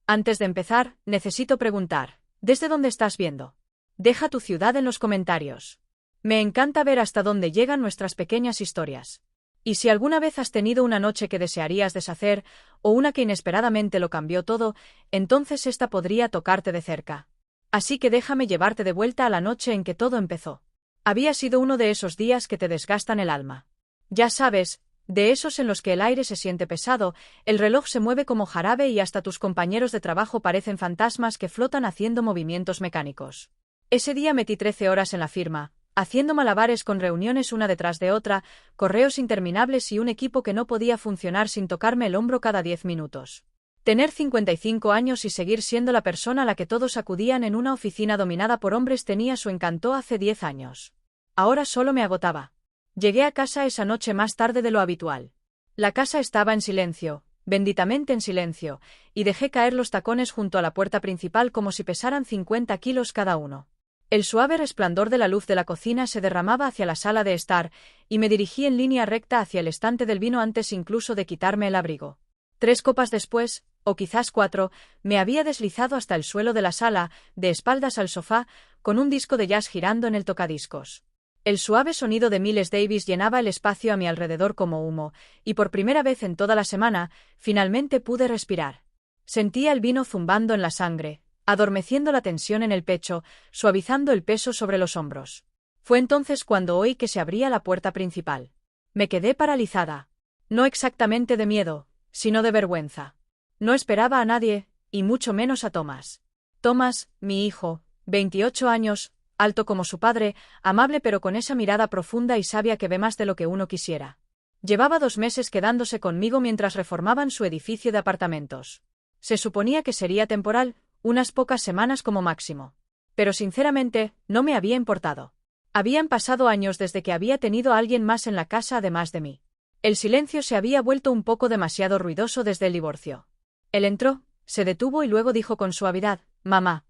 Antes de empezar, necesito preguntar, ¿desde dónde estás viendo? Deja tu ciudad en los comentarios. Me encanta ver hasta dónde llegan nuestras pequeñas historias. Y si alguna vez has tenido una noche que desearías deshacer, o una que inesperadamente lo cambió todo, entonces esta podría tocarte de cerca. Así que déjame llevarte de vuelta a la noche en que todo empezó. Había sido uno de esos días que te desgastan el alma. Ya sabes, de esos en los que el aire se siente pesado, el reloj se mueve como jarabe y hasta tus compañeros de trabajo parecen fantasmas que flotan haciendo movimientos mecánicos. Ese día metí 13 horas en la firma, haciendo malabares con reuniones una detrás de otra, correos interminables y un equipo que no podía funcionar sin tocarme el hombro cada 10 minutos. Tener 55 años y seguir siendo la persona a la que todos acudían en una oficina dominada por hombres tenía su encanto hace 10 años. Ahora solo me agotaba. Llegué a casa esa noche más tarde de lo habitual. La casa estaba en silencio, benditamente en silencio, y dejé caer los tacones junto a la puerta principal como si pesaran 50 kilos cada uno. El suave resplandor de la luz de la cocina se derramaba hacia la sala de estar, y me dirigí en línea recta hacia el estante del vino antes incluso de quitarme el abrigo. 3 copas después, o quizás 4, me había deslizado hasta el suelo de la sala, de espaldas al sofá, con un disco de jazz girando en el tocadiscos. El suave sonido de Miles Davis llenaba el espacio a mi alrededor como humo, y por primera vez en toda la semana, finalmente pude respirar. Sentía el vino zumbando en la sangre, adormeciendo la tensión en el pecho, suavizando el peso sobre los hombros. Fue entonces cuando oí que se abría la puerta principal. Me quedé paralizada. No exactamente de miedo, sino de vergüenza. No esperaba a nadie, y mucho menos a Thomas. Thomas, mi hijo, 28 años, alto como su padre, amable pero con esa mirada profunda y sabia que ve más de lo que uno quisiera. Llevaba 2 meses quedándose conmigo mientras reformaban su edificio de apartamentos. Se suponía que sería temporal, unas pocas semanas como máximo. Pero sinceramente, no me había importado. Habían pasado años desde que había tenido a alguien más en la casa además de mí. El silencio se había vuelto un poco demasiado ruidoso desde el divorcio. Él entró, se detuvo y luego dijo con suavidad, «Mamá».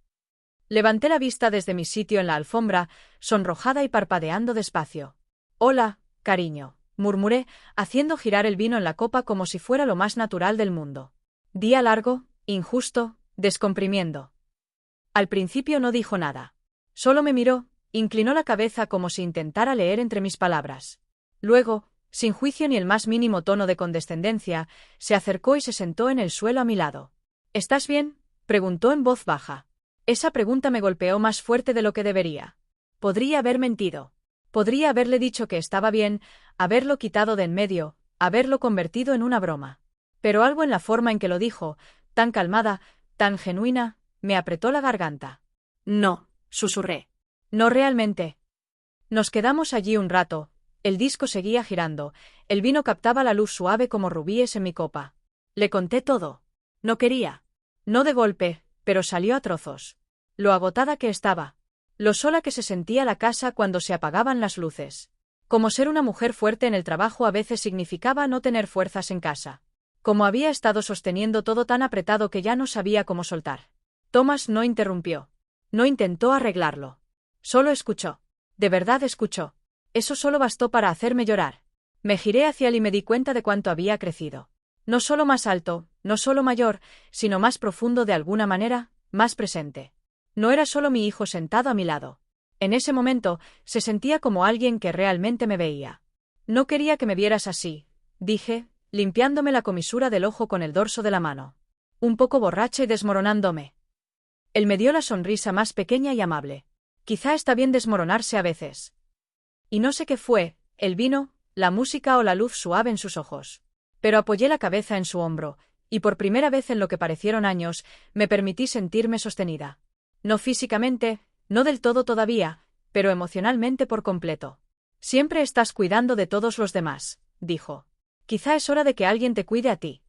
Levanté la vista desde mi sitio en la alfombra, sonrojada y parpadeando despacio. «Hola, cariño», murmuré, haciendo girar el vino en la copa como si fuera lo más natural del mundo. Día largo, injusto, descomprimiendo. Al principio no dijo nada. Solo me miró, inclinó la cabeza como si intentara leer entre mis palabras. Luego, sin juicio ni el más mínimo tono de condescendencia, se acercó y se sentó en el suelo a mi lado. «¿Estás bien?», preguntó en voz baja. Esa pregunta me golpeó más fuerte de lo que debería. Podría haber mentido. Podría haberle dicho que estaba bien, haberlo quitado de en medio, haberlo convertido en una broma. Pero algo en la forma en que lo dijo, tan calmada, tan genuina, me apretó la garganta. «No», susurré. «No realmente». Nos quedamos allí un rato, el disco seguía girando, el vino captaba la luz suave como rubíes en mi copa. Le conté todo. No quería. No de golpe, pero salió a trozos. Lo agotada que estaba. Lo sola que se sentía la casa cuando se apagaban las luces. Como ser una mujer fuerte en el trabajo a veces significaba no tener fuerzas en casa. Como había estado sosteniendo todo tan apretado que ya no sabía cómo soltar. Thomas no interrumpió. No intentó arreglarlo. Solo escuchó. De verdad escuchó. Eso solo bastó para hacerme llorar. Me giré hacia él y me di cuenta de cuánto había crecido. No solo más alto, no solo mayor, sino más profundo de alguna manera, más presente. No era solo mi hijo sentado a mi lado. En ese momento, se sentía como alguien que realmente me veía. «No quería que me vieras así», dije, limpiándome la comisura del ojo con el dorso de la mano. Un poco borracha y desmoronándome. Él me dio la sonrisa más pequeña y amable. Quizá está bien desmoronarse a veces. Y no sé qué fue, el vino, la música o la luz suave en sus ojos. Pero apoyé la cabeza en su hombro, y por primera vez en lo que parecieron años, me permití sentirme sostenida. No físicamente, no del todo todavía, pero emocionalmente por completo. «Siempre estás cuidando de todos los demás», dijo. «Quizá es hora de que alguien te cuide a ti».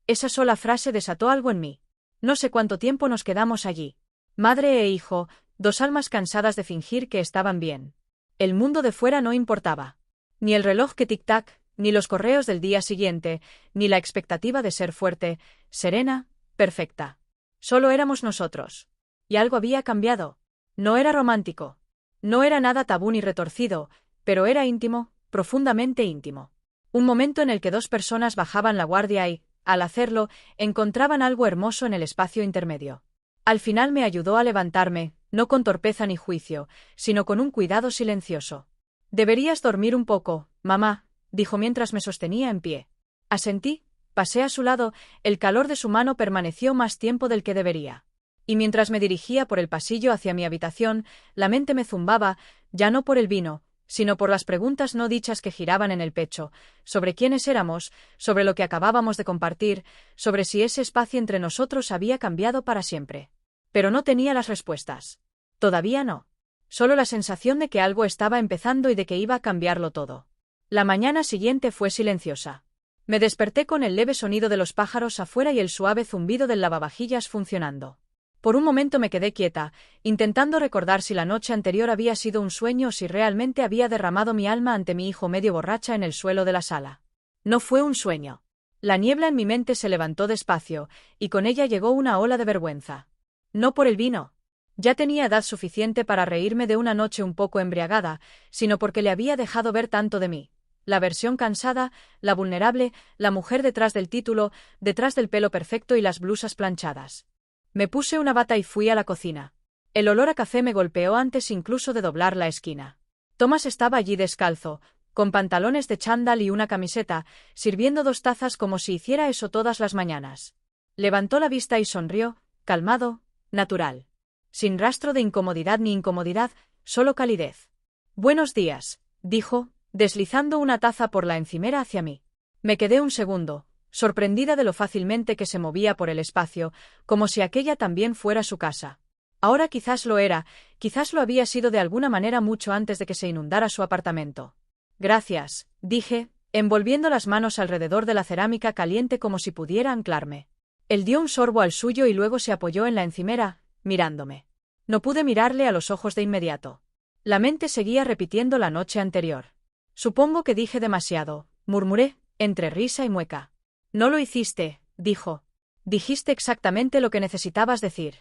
Esa sola frase desató algo en mí. No sé cuánto tiempo nos quedamos allí. Madre e hijo, 2 almas cansadas de fingir que estaban bien. El mundo de fuera no importaba. Ni el reloj que tic-tac, ni los correos del día siguiente, ni la expectativa de ser fuerte, serena, perfecta. Solo éramos nosotros. Y algo había cambiado. No era romántico. No era nada tabú ni retorcido, pero era íntimo, profundamente íntimo. Un momento en el que 2 personas bajaban la guardia y, al hacerlo, encontraban algo hermoso en el espacio intermedio. Al final me ayudó a levantarme, no con torpeza ni juicio, sino con un cuidado silencioso. «Deberías dormir un poco, mamá», dijo mientras me sostenía en pie. Asentí, pasé a su lado, el calor de su mano permaneció más tiempo del que debería. Y mientras me dirigía por el pasillo hacia mi habitación, la mente me zumbaba, ya no por el vino, sino por las preguntas no dichas que giraban en el pecho, sobre quiénes éramos, sobre lo que acabábamos de compartir, sobre si ese espacio entre nosotros había cambiado para siempre. Pero no tenía las respuestas. Todavía no. Solo la sensación de que algo estaba empezando y de que iba a cambiarlo todo. La mañana siguiente fue silenciosa. Me desperté con el leve sonido de los pájaros afuera y el suave zumbido del lavavajillas funcionando. Por un momento me quedé quieta, intentando recordar si la noche anterior había sido un sueño o si realmente había derramado mi alma ante mi hijo medio borracha en el suelo de la sala. No fue un sueño. La niebla en mi mente se levantó despacio, y con ella llegó una ola de vergüenza. No por el vino. Ya tenía edad suficiente para reírme de una noche un poco embriagada, sino porque le había dejado ver tanto de mí. La versión cansada, la vulnerable, la mujer detrás del título, detrás del pelo perfecto y las blusas planchadas. Me puse una bata y fui a la cocina. El olor a café me golpeó antes incluso de doblar la esquina. Thomas estaba allí descalzo, con pantalones de chándal y una camiseta, sirviendo 2 tazas como si hiciera eso todas las mañanas. Levantó la vista y sonrió, calmado, natural. Sin rastro de incomodidad ni incomodidad, solo calidez. «Buenos días», dijo, deslizando una taza por la encimera hacia mí. Me quedé un segundo, sorprendida de lo fácilmente que se movía por el espacio, como si aquella también fuera su casa. Ahora quizás lo era, quizás lo había sido de alguna manera mucho antes de que se inundara su apartamento. «Gracias», dije, envolviendo las manos alrededor de la cerámica caliente como si pudiera anclarme. Él dio un sorbo al suyo y luego se apoyó en la encimera, mirándome. No pude mirarle a los ojos de inmediato. La mente seguía repitiendo la noche anterior. «Supongo que dije demasiado», murmuré, entre risa y mueca. «No lo hiciste», dijo. «Dijiste exactamente lo que necesitabas decir».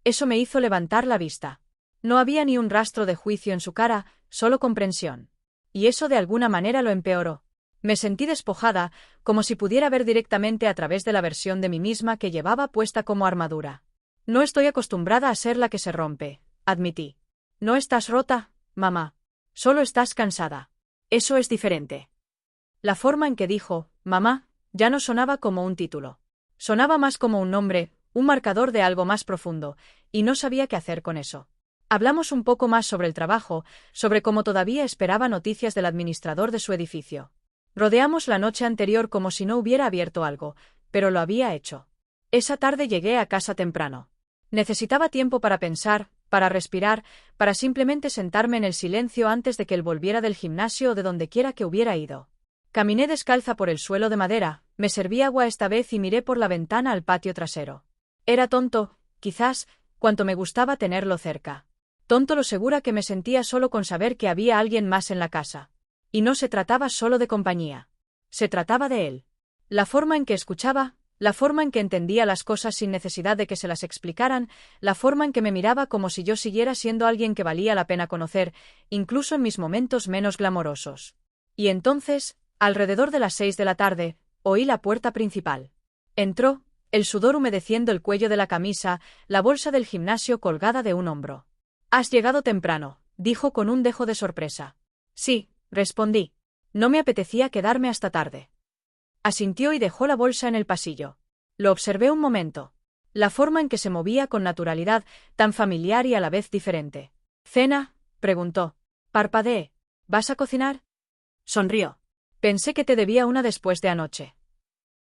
Eso me hizo levantar la vista. No había ni un rastro de juicio en su cara, solo comprensión. Y eso de alguna manera lo empeoró. Me sentí despojada, como si pudiera ver directamente a través de la versión de mí misma que llevaba puesta como armadura. «No estoy acostumbrada a ser la que se rompe», admití. «No estás rota, mamá. Solo estás cansada. Eso es diferente». La forma en que dijo, «mamá», ya no sonaba como un título. Sonaba más como un nombre, un marcador de algo más profundo, y no sabía qué hacer con eso. Hablamos un poco más sobre el trabajo, sobre cómo todavía esperaba noticias del administrador de su edificio. Rodeamos la noche anterior como si no hubiera abierto algo, pero lo había hecho. Esa tarde llegué a casa temprano. Necesitaba tiempo para pensar, para respirar, para simplemente sentarme en el silencio antes de que él volviera del gimnasio o de donde quiera que hubiera ido. Caminé descalza por el suelo de madera, me serví agua esta vez y miré por la ventana al patio trasero. Era tonto, quizás, cuanto me gustaba tenerlo cerca. Tonto lo segura que me sentía solo con saber que había alguien más en la casa. Y no se trataba solo de compañía. Se trataba de él. La forma en que escuchaba, la forma en que entendía las cosas sin necesidad de que se las explicaran, la forma en que me miraba como si yo siguiera siendo alguien que valía la pena conocer, incluso en mis momentos menos glamorosos. Y entonces, alrededor de las 6 de la tarde, oí la puerta principal. Entró, el sudor humedeciendo el cuello de la camisa, la bolsa del gimnasio colgada de un hombro. «Has llegado temprano», dijo con un dejo de sorpresa. «Sí», respondí. No me apetecía quedarme hasta tarde. Asintió y dejó la bolsa en el pasillo. Lo observé un momento. La forma en que se movía con naturalidad, tan familiar y a la vez diferente. «¿Cena?», preguntó. Parpadeé. «¿Vas a cocinar?». Sonrió. «Pensé que te debía una después de anoche».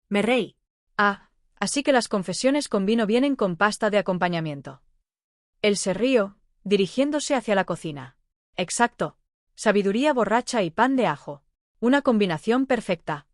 Me reí. «Ah, así que las confesiones con vino vienen con pasta de acompañamiento». Él se rió, dirigiéndose hacia la cocina. «Exacto. Sabiduría borracha y pan de ajo. Una combinación perfecta».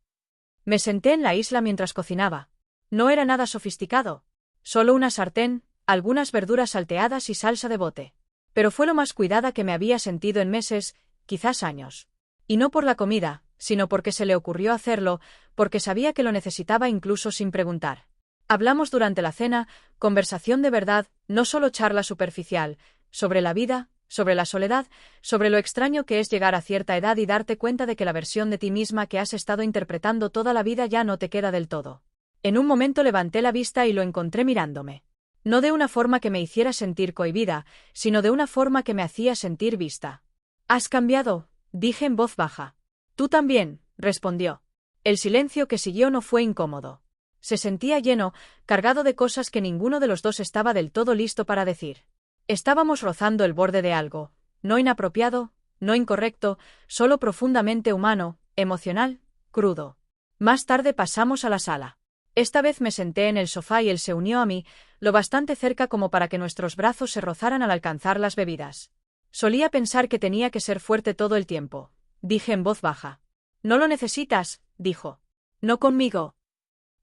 Me senté en la isla mientras cocinaba. No era nada sofisticado. Solo una sartén, algunas verduras salteadas y salsa de bote. Pero fue lo más cuidada que me había sentido en meses, quizás años. Y no por la comida, sino porque se le ocurrió hacerlo, porque sabía que lo necesitaba incluso sin preguntar. Hablamos durante la cena, conversación de verdad, no solo charla superficial, sobre la vida, sobre la soledad, sobre lo extraño que es llegar a cierta edad y darte cuenta de que la versión de ti misma que has estado interpretando toda la vida ya no te queda del todo. En un momento levanté la vista y lo encontré mirándome. No de una forma que me hiciera sentir cohibida, sino de una forma que me hacía sentir vista. «Has cambiado», dije en voz baja. «Tú también», respondió. El silencio que siguió no fue incómodo. Se sentía lleno, cargado de cosas que ninguno de los dos estaba del todo listo para decir. Estábamos rozando el borde de algo, no inapropiado, no incorrecto, solo profundamente humano, emocional, crudo. Más tarde pasamos a la sala. Esta vez me senté en el sofá y él se unió a mí, lo bastante cerca como para que nuestros brazos se rozaran al alcanzar las bebidas. Solía pensar que tenía que ser fuerte todo el tiempo, dije en voz baja. «No lo necesitas», dijo. «No conmigo».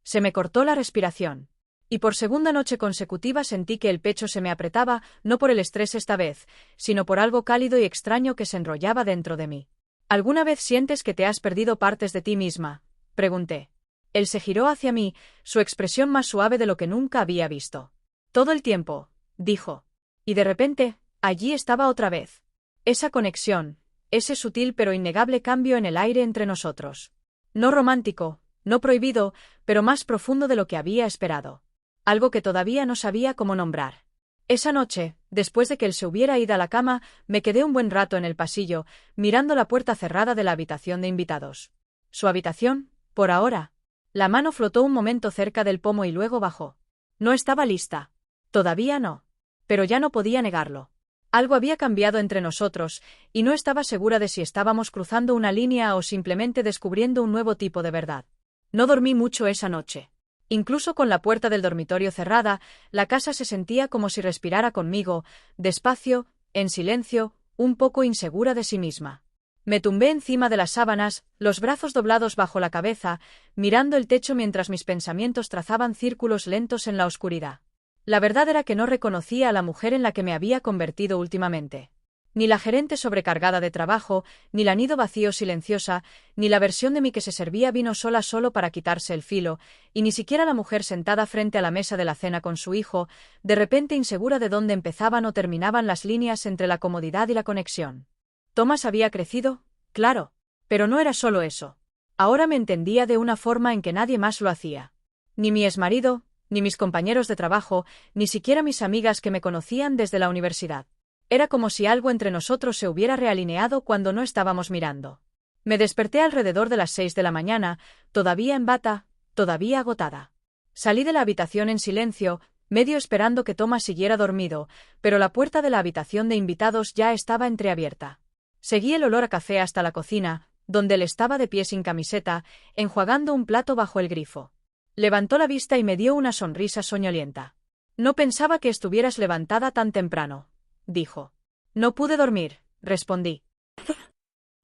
Se me cortó la respiración. Y por segunda noche consecutiva sentí que el pecho se me apretaba, no por el estrés esta vez, sino por algo cálido y extraño que se enrollaba dentro de mí. «¿Alguna vez sientes que te has perdido partes de ti misma?», pregunté. Él se giró hacia mí, su expresión más suave de lo que nunca había visto. «Todo el tiempo», dijo. Y de repente, allí estaba otra vez. Esa conexión, ese sutil pero innegable cambio en el aire entre nosotros. No romántico, no prohibido, pero más profundo de lo que había esperado. Algo que todavía no sabía cómo nombrar. Esa noche, después de que él se hubiera ido a la cama, me quedé un buen rato en el pasillo, mirando la puerta cerrada de la habitación de invitados. Su habitación, por ahora. La mano flotó un momento cerca del pomo y luego bajó. No estaba lista. Todavía no. Pero ya no podía negarlo. Algo había cambiado entre nosotros, y no estaba segura de si estábamos cruzando una línea o simplemente descubriendo un nuevo tipo de verdad. No dormí mucho esa noche. Incluso con la puerta del dormitorio cerrada, la casa se sentía como si respirara conmigo, despacio, en silencio, un poco insegura de sí misma. Me tumbé encima de las sábanas, los brazos doblados bajo la cabeza, mirando el techo mientras mis pensamientos trazaban círculos lentos en la oscuridad. La verdad era que no reconocía a la mujer en la que me había convertido últimamente. Ni la gerente sobrecargada de trabajo, ni la nido vacío silenciosa, ni la versión de mí que se servía vino sola solo para quitarse el filo, y ni siquiera la mujer sentada frente a la mesa de la cena con su hijo, de repente insegura de dónde empezaban o terminaban las líneas entre la comodidad y la conexión. Thomas había crecido, claro, pero no era solo eso. Ahora me entendía de una forma en que nadie más lo hacía. Ni mi exmarido, ni mis compañeros de trabajo, ni siquiera mis amigas que me conocían desde la universidad. Era como si algo entre nosotros se hubiera realineado cuando no estábamos mirando. Me desperté alrededor de las 6 de la mañana, todavía en bata, todavía agotada. Salí de la habitación en silencio, medio esperando que Thomas siguiera dormido, pero la puerta de la habitación de invitados ya estaba entreabierta. Seguí el olor a café hasta la cocina, donde él estaba de pie sin camiseta, enjuagando un plato bajo el grifo. Levantó la vista y me dio una sonrisa soñolienta. «No pensaba que estuvieras levantada tan temprano», dijo. «No pude dormir», respondí.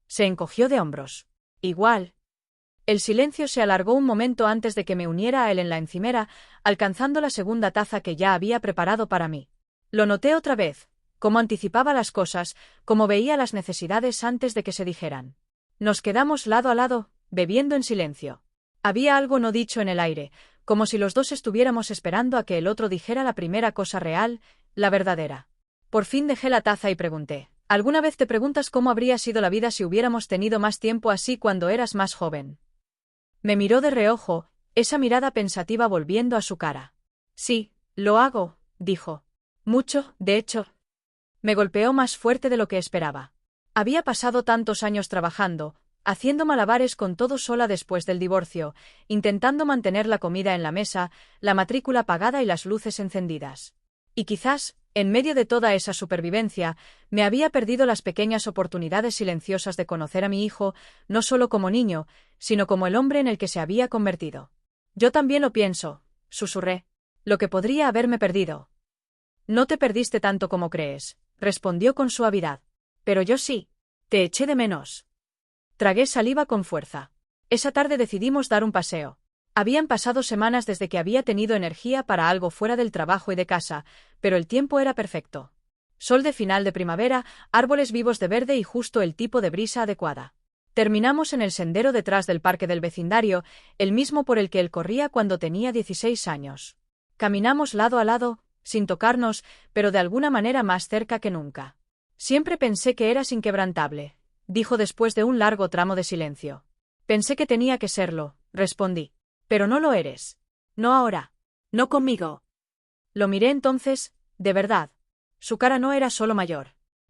Se encogió de hombros. «Igual». El silencio se alargó un momento antes de que me uniera a él en la encimera, alcanzando la segunda taza que ya había preparado para mí. Lo noté otra vez, cómo anticipaba las cosas, cómo veía las necesidades antes de que se dijeran. Nos quedamos lado a lado, bebiendo en silencio. Había algo no dicho en el aire, como si los dos estuviéramos esperando a que el otro dijera la primera cosa real, la verdadera. Por fin dejé la taza y pregunté: ¿alguna vez te preguntas cómo habría sido la vida si hubiéramos tenido más tiempo así cuando eras más joven? Me miró de reojo, esa mirada pensativa volviendo a su cara. Sí, lo hago, dijo. Mucho, de hecho. Me golpeó más fuerte de lo que esperaba. Había pasado tantos años trabajando, haciendo malabares con todo sola después del divorcio, intentando mantener la comida en la mesa, la matrícula pagada y las luces encendidas. Y quizás, en medio de toda esa supervivencia, me había perdido las pequeñas oportunidades silenciosas de conocer a mi hijo, no solo como niño, sino como el hombre en el que se había convertido. Yo también lo pienso, susurré. Lo que podría haberme perdido. No te perdiste tanto como crees, respondió con suavidad. Pero yo sí. Te eché de menos. Tragué saliva con fuerza. Esa tarde decidimos dar un paseo. Habían pasado semanas desde que había tenido energía para algo fuera del trabajo y de casa, pero el tiempo era perfecto. Sol de final de primavera, árboles vivos de verde y justo el tipo de brisa adecuada. Terminamos en el sendero detrás del parque del vecindario, el mismo por el que él corría cuando tenía 16 años. Caminamos lado a lado, sin tocarnos, pero de alguna manera más cerca que nunca. Siempre pensé que eras inquebrantable, dijo después de un largo tramo de silencio. Pensé que tenía que serlo, respondí. Pero no lo eres. No ahora. No conmigo. Lo miré entonces, de verdad. Su cara no era solo mayor.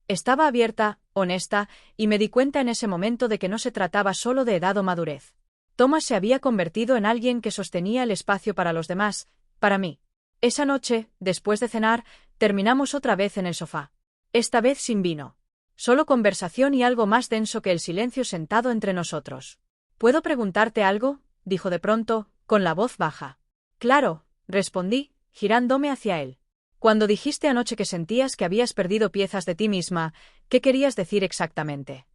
Estaba abierta, honesta, y me di cuenta en ese momento de que no se trataba solo de edad o madurez. Thomas se había convertido en alguien que sostenía el espacio para los demás, para mí. Esa noche, después de cenar, terminamos otra vez en el sofá. Esta vez sin vino. Solo conversación y algo más denso que el silencio sentado entre nosotros. ¿Puedo preguntarte algo?, dijo de pronto, con la voz baja. Claro, respondí, girándome hacia él. Cuando dijiste anoche que sentías que habías perdido piezas de ti misma, ¿qué querías decir exactamente?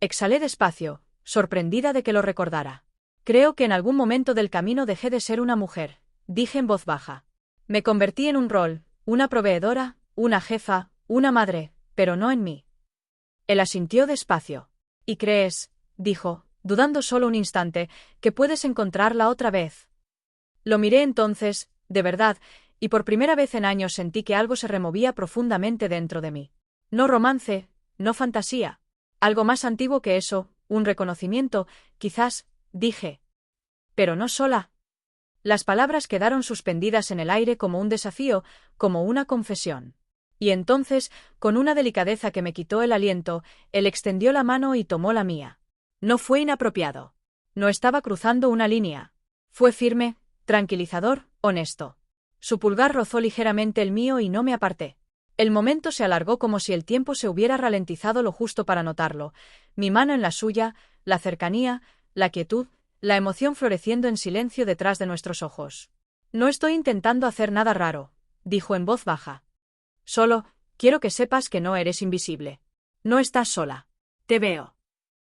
Exhalé despacio, sorprendida de que lo recordara. Creo que en algún momento del camino dejé de ser una mujer, dije en voz baja. Me convertí en un rol, una proveedora, una jefa, una madre, pero no en mí. Él asintió despacio. ¿Y crees, dijo, dudando solo un instante, que puedes encontrarla otra vez? Lo miré entonces, de verdad, y por primera vez en años sentí que algo se removía profundamente dentro de mí. No romance, no fantasía. Algo más antiguo que eso, un reconocimiento, quizás, dije. Pero no sola. Las palabras quedaron suspendidas en el aire como un desafío, como una confesión. Y entonces, con una delicadeza que me quitó el aliento, él extendió la mano y tomó la mía. No fue inapropiado. No estaba cruzando una línea. Fue firme, tranquilizador, honesto. Su pulgar rozó ligeramente el mío y no me aparté. El momento se alargó como si el tiempo se hubiera ralentizado lo justo para notarlo. Mi mano en la suya, la cercanía, la quietud, la emoción floreciendo en silencio detrás de nuestros ojos. No estoy intentando hacer nada raro, dijo en voz baja. Solo, quiero que sepas que no eres invisible. No estás sola. Te veo.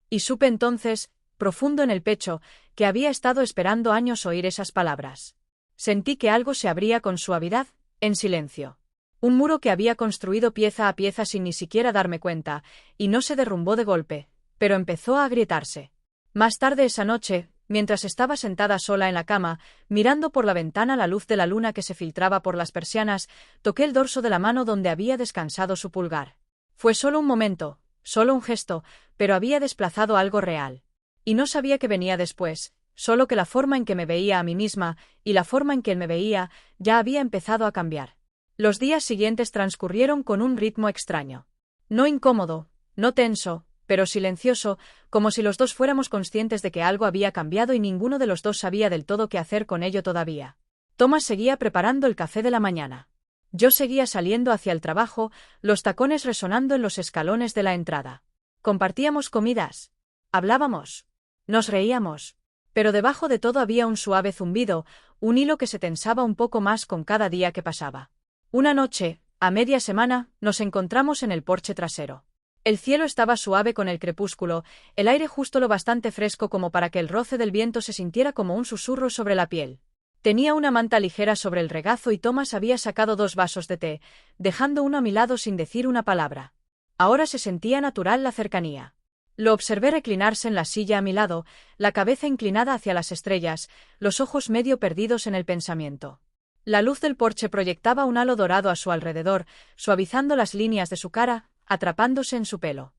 Y supe entonces, profundo en el pecho, que había estado esperando años oír esas palabras. Sentí que algo se abría con suavidad, en silencio. Un muro que había construido pieza a pieza sin ni siquiera darme cuenta, y no se derrumbó de golpe, pero empezó a agrietarse. Más tarde esa noche, mientras estaba sentada sola en la cama, mirando por la ventana la luz de la luna que se filtraba por las persianas, toqué el dorso de la mano donde había descansado su pulgar. Fue solo un momento, solo un gesto, pero había desplazado algo real. Y no sabía qué venía después, solo que la forma en que me veía a mí misma, y la forma en que él me veía, ya había empezado a cambiar. Los días siguientes transcurrieron con un ritmo extraño. No incómodo, no tenso, pero silencioso, como si los dos fuéramos conscientes de que algo había cambiado y ninguno de los dos sabía del todo qué hacer con ello todavía. Thomas seguía preparando el café de la mañana. Yo seguía saliendo hacia el trabajo, los tacones resonando en los escalones de la entrada. Compartíamos comidas. Hablábamos. Nos reíamos. Pero debajo de todo había un suave zumbido, un hilo que se tensaba un poco más con cada día que pasaba. Una noche, a media semana, nos encontramos en el porche trasero. El cielo estaba suave con el crepúsculo, el aire justo lo bastante fresco como para que el roce del viento se sintiera como un susurro sobre la piel. Tenía una manta ligera sobre el regazo y Thomas había sacado 2 vasos de té, dejando uno a mi lado sin decir una palabra. Ahora se sentía natural la cercanía. Lo observé reclinarse en la silla a mi lado, la cabeza inclinada hacia las estrellas, los ojos medio perdidos en el pensamiento. La luz del porche proyectaba un halo dorado a su alrededor, suavizando las líneas de su cara, atrapándose en su pelo.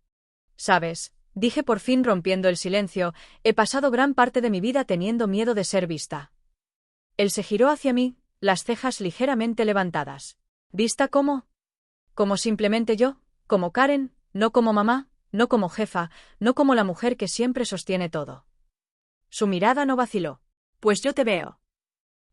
«¿Sabes?», dije por fin rompiendo el silencio, «he pasado gran parte de mi vida teniendo miedo de ser vista». Él se giró hacia mí, las cejas ligeramente levantadas. ¿Vista cómo? Como simplemente yo, como Karen, no como mamá, no como jefa, no como la mujer que siempre sostiene todo. Su mirada no vaciló. Pues yo te veo.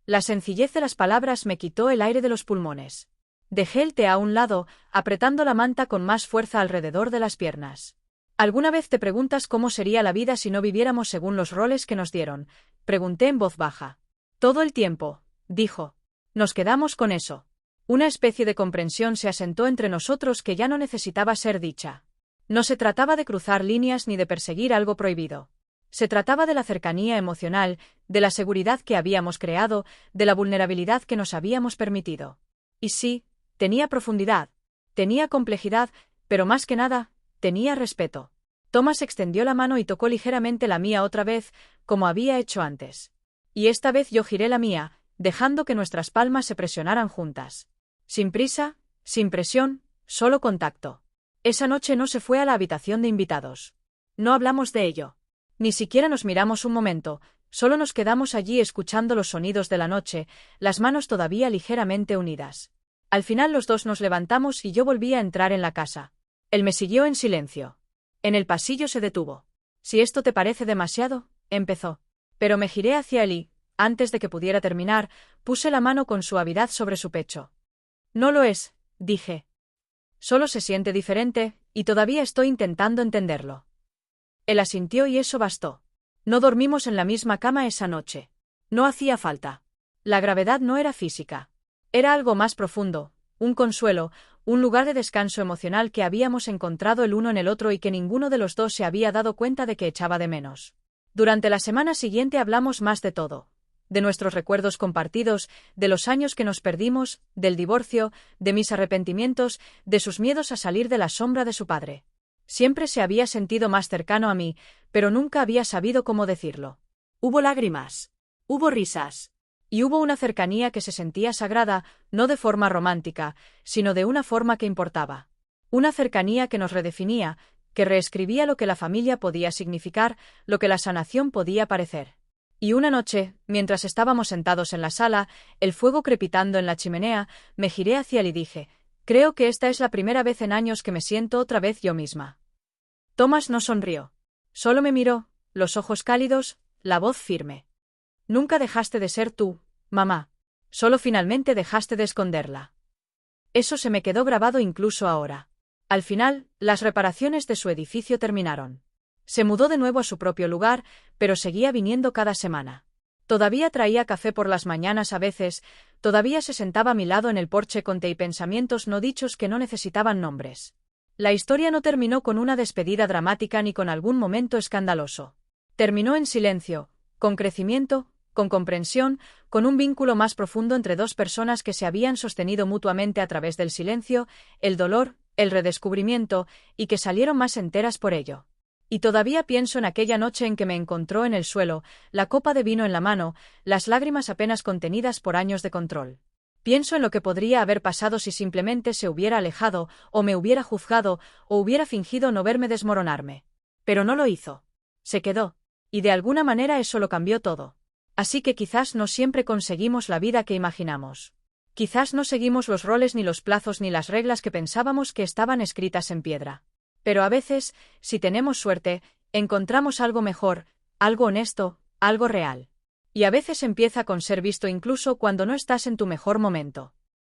La sencillez de las palabras me quitó el aire de los pulmones. Dejé el té a un lado, apretando la manta con más fuerza alrededor de las piernas. ¿Alguna vez te preguntas cómo sería la vida si no viviéramos según los roles que nos dieron?, pregunté en voz baja. Todo el tiempo, dijo. Nos quedamos con eso. Una especie de comprensión se asentó entre nosotros que ya no necesitaba ser dicha. No se trataba de cruzar líneas ni de perseguir algo prohibido. Se trataba de la cercanía emocional, de la seguridad que habíamos creado, de la vulnerabilidad que nos habíamos permitido. Y sí, tenía profundidad, tenía complejidad, pero más que nada, tenía respeto. Thomas extendió la mano y tocó ligeramente la mía otra vez, como había hecho antes. Y esta vez yo giré la mía, dejando que nuestras palmas se presionaran juntas. Sin prisa, sin presión, solo contacto. Esa noche no se fue a la habitación de invitados. No hablamos de ello. Ni siquiera nos miramos un momento, Solo nos quedamos allí escuchando los sonidos de la noche, las manos todavía ligeramente unidas. Al final los dos nos levantamos y yo volví a entrar en la casa. Él me siguió en silencio. En el pasillo se detuvo. «Si esto te parece demasiado», empezó. Pero me giré hacia él y, antes de que pudiera terminar, puse la mano con suavidad sobre su pecho. «No lo es», dije. «Solo se siente diferente, y todavía estoy intentando entenderlo». Él asintió y eso bastó. No dormimos en la misma cama esa noche. No hacía falta. La gravedad no era física. Era algo más profundo, un consuelo, un lugar de descanso emocional que habíamos encontrado el uno en el otro y que ninguno de los dos se había dado cuenta de que echaba de menos. Durante la semana siguiente hablamos más de todo. De nuestros recuerdos compartidos, de los años que nos perdimos, del divorcio, de mis arrepentimientos, de sus miedos a salir de la sombra de su padre. Siempre se había sentido más cercano a mí, pero nunca había sabido cómo decirlo. Hubo lágrimas. Hubo risas. Y hubo una cercanía que se sentía sagrada, no de forma romántica, sino de una forma que importaba. Una cercanía que nos redefinía, que reescribía lo que la familia podía significar, lo que la sanación podía parecer. Y una noche, mientras estábamos sentados en la sala, el fuego crepitando en la chimenea, me giré hacia él y dije: «Creo que esta es la primera vez en años que me siento otra vez yo misma». Thomas no sonrió. Solo me miró, los ojos cálidos, la voz firme. «Nunca dejaste de ser tú, mamá. Solo finalmente dejaste de esconderla». Eso se me quedó grabado incluso ahora. Al final, las reparaciones de su edificio terminaron. Se mudó de nuevo a su propio lugar, pero seguía viniendo cada semana. Todavía traía café por las mañanas a veces, todavía se sentaba a mi lado en el porche con té y pensamientos no dichos que no necesitaban nombres. La historia no terminó con una despedida dramática ni con algún momento escandaloso. Terminó en silencio, con crecimiento, con comprensión, con un vínculo más profundo entre dos personas que se habían sostenido mutuamente a través del silencio, el dolor, el redescubrimiento, y que salieron más enteras por ello. Y todavía pienso en aquella noche en que me encontró en el suelo, la copa de vino en la mano, las lágrimas apenas contenidas por años de control. Pienso en lo que podría haber pasado si simplemente se hubiera alejado, o me hubiera juzgado, o hubiera fingido no verme desmoronarme. Pero no lo hizo. Se quedó. Y de alguna manera eso lo cambió todo. Así que quizás no siempre conseguimos la vida que imaginamos. Quizás no seguimos los roles ni los plazos ni las reglas que pensábamos que estaban escritas en piedra. Pero a veces, si tenemos suerte, encontramos algo mejor, algo honesto, algo real. Y a veces empieza con ser visto incluso cuando no estás en tu mejor momento.